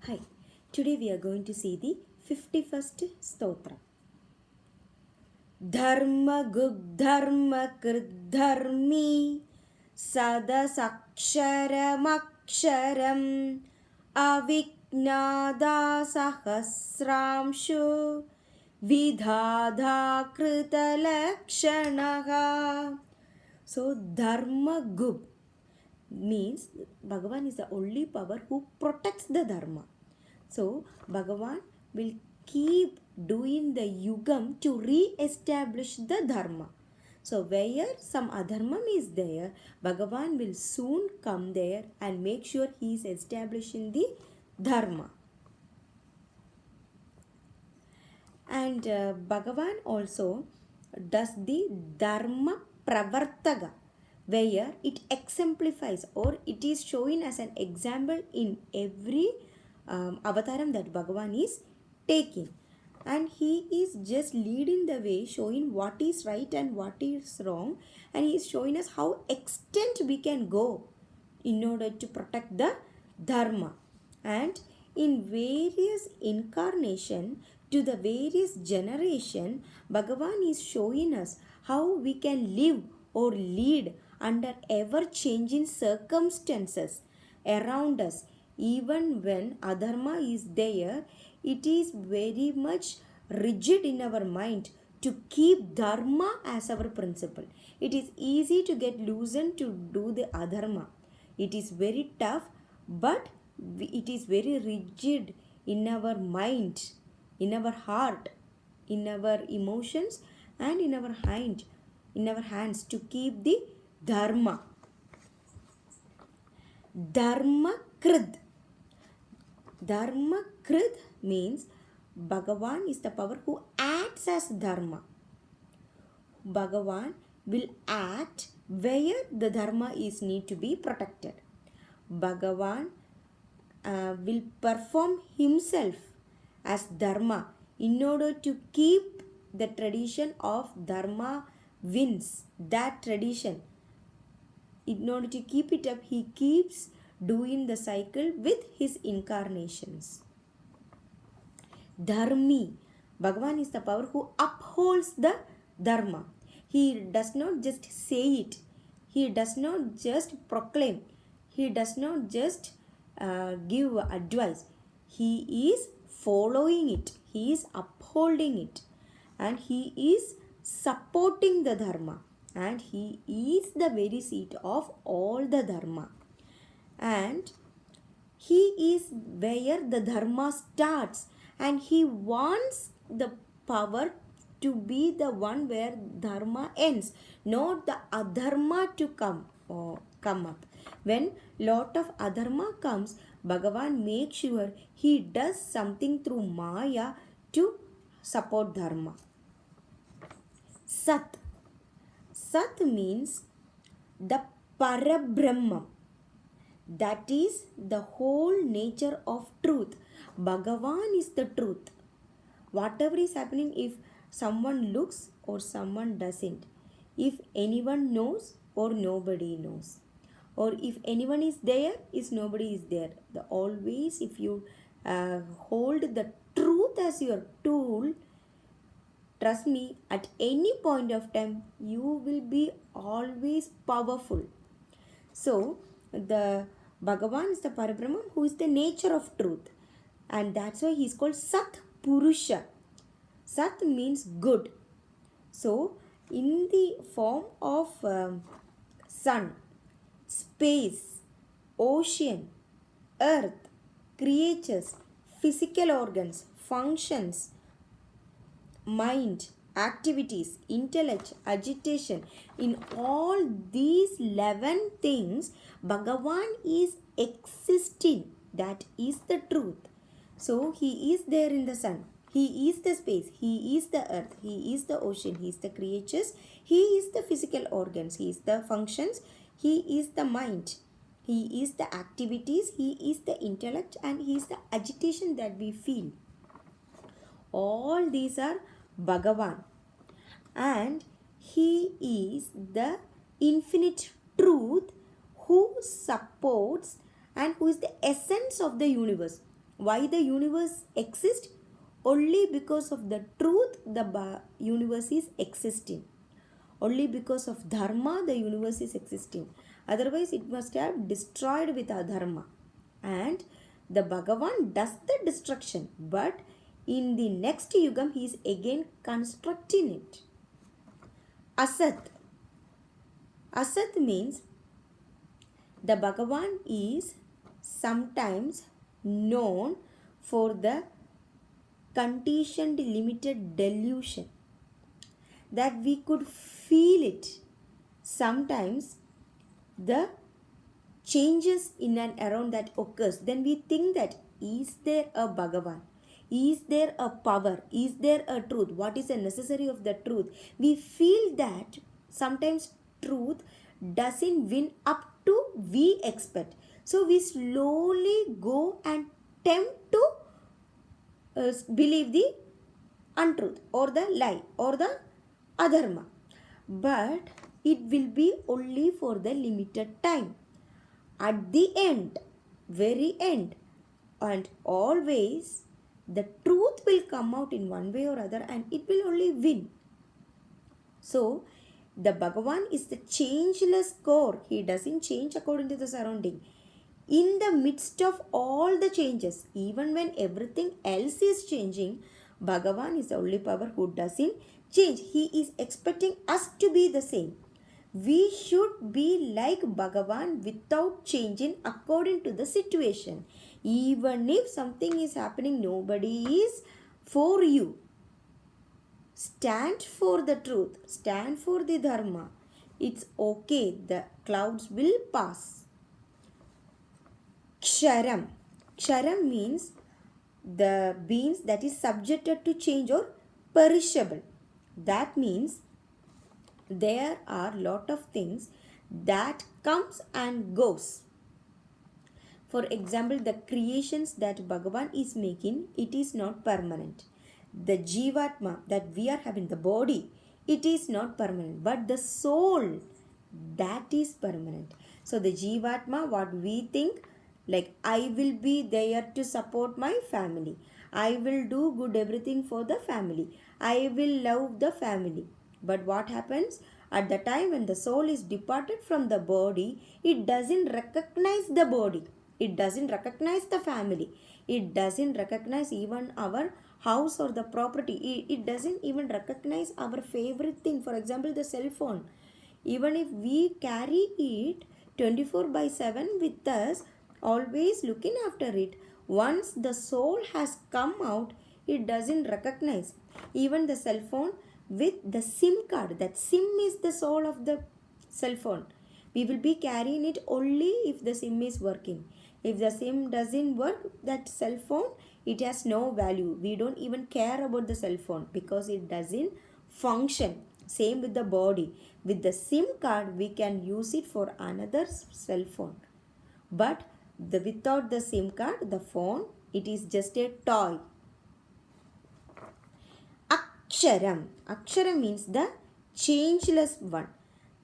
Hi, today we are going to see the 51st stotra. Dharma Gugdharma Kridharmi Sadasaksharamaksharam Avignada Sahasramshu Vidhadha Kritalakshanaha. So, Dharma Gub means Bhagavan is the only power who protects the Dharma. So, Bhagavan will keep doing the yugam to re-establish the Dharma. So, where some adharma is there, Bhagavan will soon come there and make sure he is establishing the Dharma. And Bhagavan also does the Dharma Pravartaga, where it exemplifies or it is shown as an example in every avataram that Bhagavan is taking. And he is just leading the way, showing what is right and what is wrong, and he is showing us how extent we can go in order to protect the Dharma. And in various incarnation to the various generation, Bhagavan is showing us how we can live or lead under ever changing circumstances around us. Even when adharma is there, it is very much rigid in our mind to keep dharma as our principle. It is easy to get loosened to do the adharma. It is very tough, but it is very rigid in our mind, in our heart, in our emotions, and in our hands to keep the dharma. Dharma Krid. Dharma Krid means Bhagavan is the power who acts as dharma. Bhagavan will act where the dharma is need to be protected. Bhagavan will perform himself as dharma in order to keep the tradition of dharma wins. That tradition, in order to keep it up, he keeps doing the cycle with his incarnations. Dharmi. Bhagavan is the power who upholds the dharma. He does not just say it. He does not just proclaim. He does not just give advice. He is following it. He is upholding it. And he is supporting the dharma. And he is the very seat of all the dharma. And he is where the dharma starts, and he wants the power to be the one where dharma ends, not the adharma to come up. When lot of adharma comes, Bhagavan makes sure he does something through Maya to support dharma. Sat. Sat means the Parabrahma. That is the whole nature of truth. Bhagavan is the truth. Whatever is happening, if someone looks or someone doesn't, if anyone knows or nobody knows, or if anyone is there, is nobody is there. Always, if you hold the truth as your tool, trust me, at any point of time, you will be always powerful. So, the Bhagavan is the Parabrahman who is the nature of truth. And that's why he is called Sat Purusha. Sat means good. So, in the form of sun, space, ocean, earth, creatures, physical organs, functions, mind, activities, intellect, agitation, in all these 11 things, Bhagavan is existing. That is the truth. So, he is there in the sun. He is the space. He is the earth. He is the ocean. He is the creatures. He is the physical organs. He is the functions. He is the mind. He is the activities. He is the intellect. And he is the agitation that we feel. All these are Bhagavan. And he is the infinite truth who supports and who is the essence of the universe. Why the universe exists? Only because of the truth the universe is existing. Only because of dharma the universe is existing. Otherwise it must have destroyed with adharma. And the Bhagavan does the destruction, but in the next yugam he is again constructing it. Asat. Asat means the Bhagavan is sometimes known for the conditioned limited delusion, that we could feel it. Sometimes the changes in and around that occurs, then we think that is there a Bhagavan? Is there a power? Is there a truth? What is the necessary of the truth? We feel that sometimes truth doesn't win up to we expect. So we slowly go and tempt to believe the untruth or the lie or the adharma. But it will be only for the limited time. At the end, very end, and always the truth will come out in one way or other and it will only win. So the Bhagavan is the changeless core. He doesn't change according to the surrounding. In the midst of all the changes, even when everything else is changing, Bhagavan is the only power who doesn't change. He is expecting us to be the same. We should be like Bhagavan without changing according to the situation. Even if something is happening, nobody is for you. Stand for the truth. Stand for the dharma. It's okay. The clouds will pass. Ksharam. Ksharam means the beings that is subjected to change or perishable. That means there are lot of things that comes and goes. For example, the creations that Bhagavan is making, it is not permanent. The Jivatma that we are having, the body, it is not permanent. But the soul, that is permanent. So the Jivatma, what we think, like I will be there to support my family. I will do good everything for the family. I will love the family. But what happens? At the time when the soul is departed from the body, it doesn't recognize the body. It doesn't recognize the family. It doesn't recognize even our house or the property. It doesn't even recognize our favorite thing. For example, the cell phone. Even if we carry it 24/7 with us, always looking after it, once the soul has come out, it doesn't recognize. Even the cell phone with the SIM card, that SIM is the soul of the cell phone. We will be carrying it only if the SIM is working. If the SIM doesn't work, that cell phone, it has no value. We don't even care about the cell phone because it doesn't function. Same with the body. With the SIM card, we can use it for another cell phone. But without the SIM card, the phone, it is just a toy. Aksharam. Aksharam means the changeless one.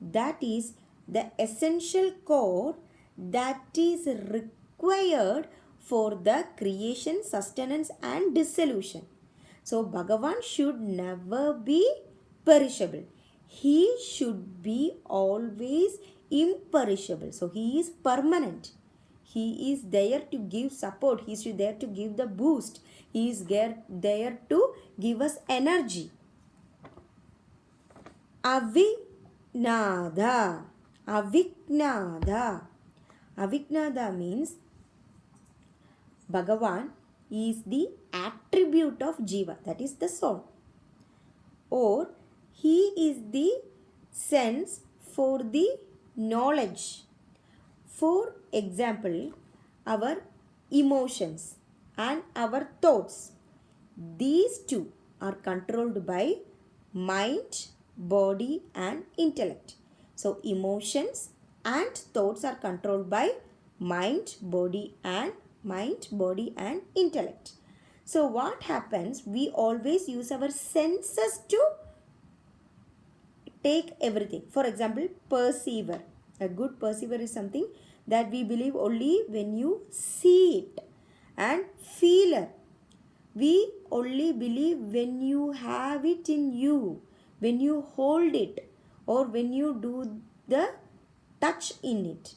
That is the essential core that is required for the creation, sustenance and dissolution. So Bhagavan should never be perishable. He should be always imperishable. So he is permanent. He is there to give support. He is there to give the boost. He is there to give us energy. Avignada. Avignada. Avignada means Bhagavan is the attribute of Jiva, that is the soul. Or he is the sense for the knowledge. For example, our emotions and our thoughts, these two are controlled by mind, body and intellect. So emotions and thoughts are controlled by mind, body and intellect. So what happens? We always use our senses to take everything. For example, perceiver. A good perceiver is something that we believe only when you see it. and feeler. We only believe when you have it in you, when you hold it, or when you do the touch in it.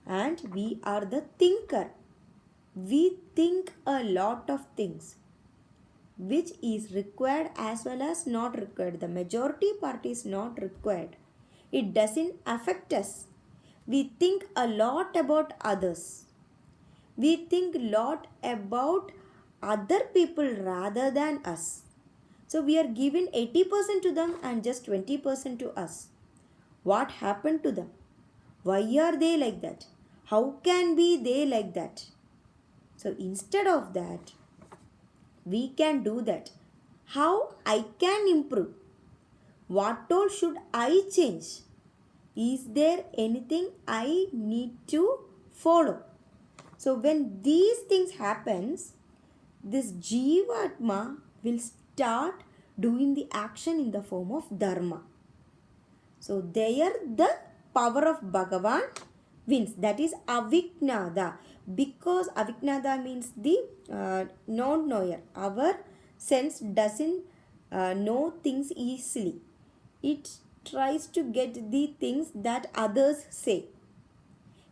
And we are the thinker. We think a lot of things which is required as well as not required. The majority part is not required. It doesn't affect us. We think a lot about others. We think a lot about other people rather than us. So we are giving 80% to them and just 20% to us. What happened to them? Why are they like that? How can be they like that? So instead of that, we can do that. How I can improve? What all should I change? Is there anything I need to follow? So when these things happens, this Jivatma will start doing the action in the form of Dharma. So there the power of Bhagavan wins. That is Avignada. Because Avignada means the non-knower. Our sense doesn't know things easily. It tries to get the things that others say.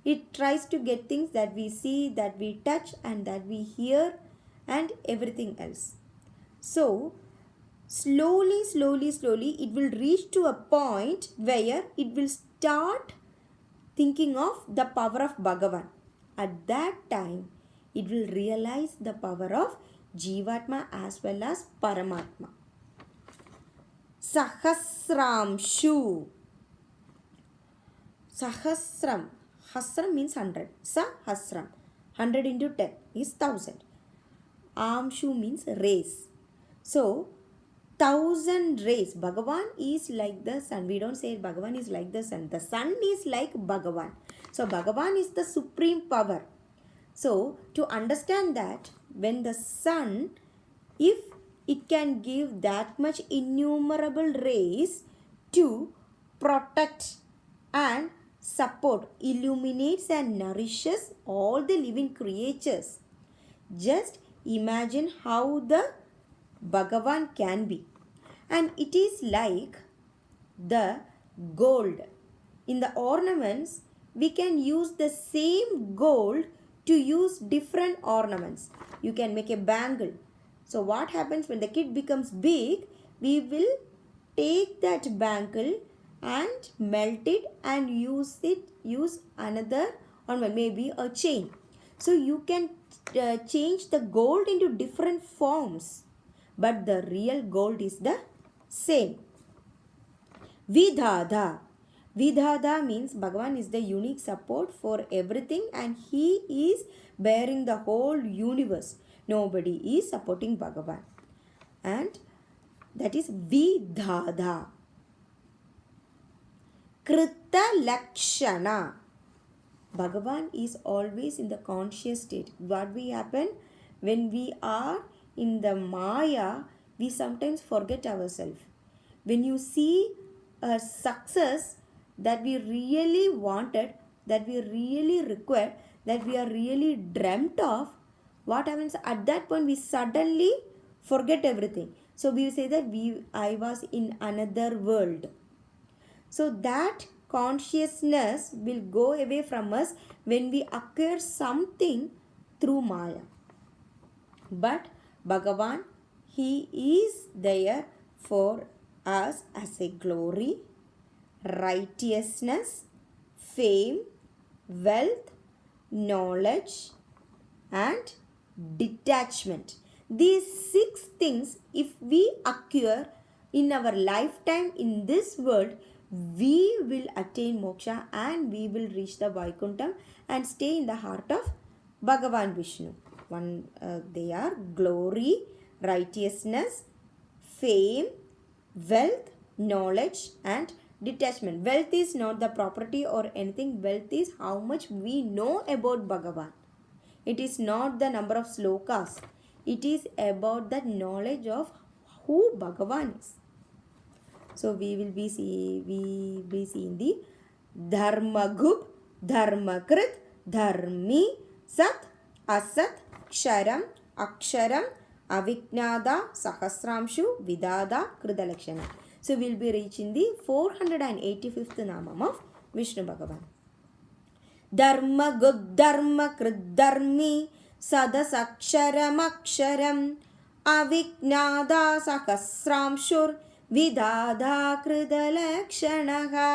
It tries to get things that we see, that we touch, and that we hear, and everything else. So, slowly, it will reach to a point where it will start thinking of the power of Bhagavan. At that time, it will realize the power of Jivatma as well as Paramatma. Sahasramshu. Sahasram. Hasram means 100. Sahasram. 100 into 10 is 1000. Amshu means rays. So, 1000 rays. Bhagavan is like the sun. We don't say Bhagavan is like the sun. The sun is like Bhagavan. So, Bhagavan is the supreme power. So, to understand that, when the sun, if it can give that much innumerable rays to protect and support, illuminates and nourishes all the living creatures, just imagine how the Bhagavan can be. And it is like the gold. In the ornaments, we can use the same gold to use different ornaments. You can make a bangle. So what happens when the kid becomes big? We will take that bangle and melt it and use another ornament, maybe a chain. So you can change the gold into different forms, but the real gold is the same. Vidhada. Vidhada means Bhagavan is the unique support for everything and he is bearing the whole universe. Nobody is supporting Bhagavan. And that is Vidhada. Krita Lakshana. Bhagavan is always in the conscious state. What will happen when we are in the Maya? We sometimes forget ourselves. When you see a success that we really wanted, that we really required, that we are really dreamt of, what happens at that point? We suddenly forget everything. So we say that I was in another world. So that consciousness will go away from us when we acquire something through Maya. But Bhagavan, he is there for us as a glory, righteousness, fame, wealth, knowledge, and detachment. These 6 things, if we acquire in our lifetime in this world, we will attain moksha and we will reach the Vaikuntham and stay in the heart of Bhagavan Vishnu. They are glory, righteousness, fame, wealth, knowledge, and detachment. Wealth is not the property or anything. Wealth is how much we know about Bhagavan. It is not the number of slokas. It is about the knowledge of who Bhagavan is. So we will be seeing the Dharmagub, Dharmakrit, Dharmi, Sat, Asat, ksharam aksharam avignada sahasramshu vidada kridalakshana. So we will be reaching the 485th namam of Vishnu Bhagavan. Dharma guddharma kriddharmi sadasaksharam aksharam avignada sahasramshur vidada kridalakshanaha.